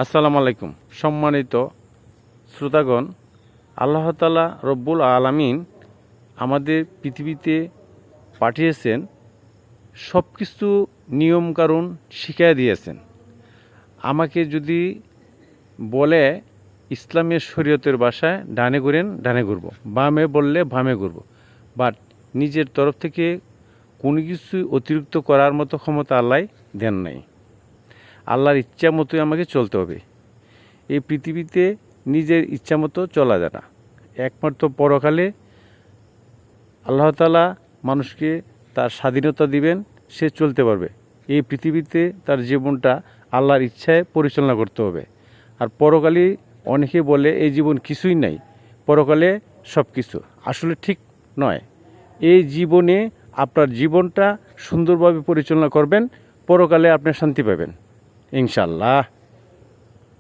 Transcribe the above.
আসসালামু আলাইকুম। সম্মানিত শ্রোতাগণ, আল্লাহ তাআলা রব্বুল আলামিন আমাদের পৃথিবীতে পাঠিয়েছেন, সব কিছু নিয়মকানুন শিখিয়ে দিয়েছেন। আমাকে যদি বলে ইসলামের শরীয়তের ভাষায় ডানে ঘুরেন ডানে ঘুরব, বামে বললে বামে ঘুরব, বাট নিজের তরফ থেকে কোনো কিছু অতিরিক্ত করার মতো ক্ষমতা আল্লাহ দেন নাই। আল্লাহর ইচ্ছা মতোই আমাকে চলতে হবে। এই পৃথিবীতে নিজের ইচ্ছা মতো চলা যায় না। একমাত্র পরকালে আল্লাহ তাআলা মানুষকে তার স্বাধীনতা দিবেন, সে চলতে পারবে। এই পৃথিবীতে তার জীবনটা আল্লাহর ইচ্ছায় পরিচালনা করতে হবে। আর পরকালে অনেকে বলে এই জীবন কিছুই নাই, পরকালে সব কিছু। আসলে ঠিক নয়। এই জীবনে আপনার জীবনটা সুন্দরভাবে পরিচালনা করবেন, পরকালে আপনি শান্তি পাবেন ইনশাআল্লাহ।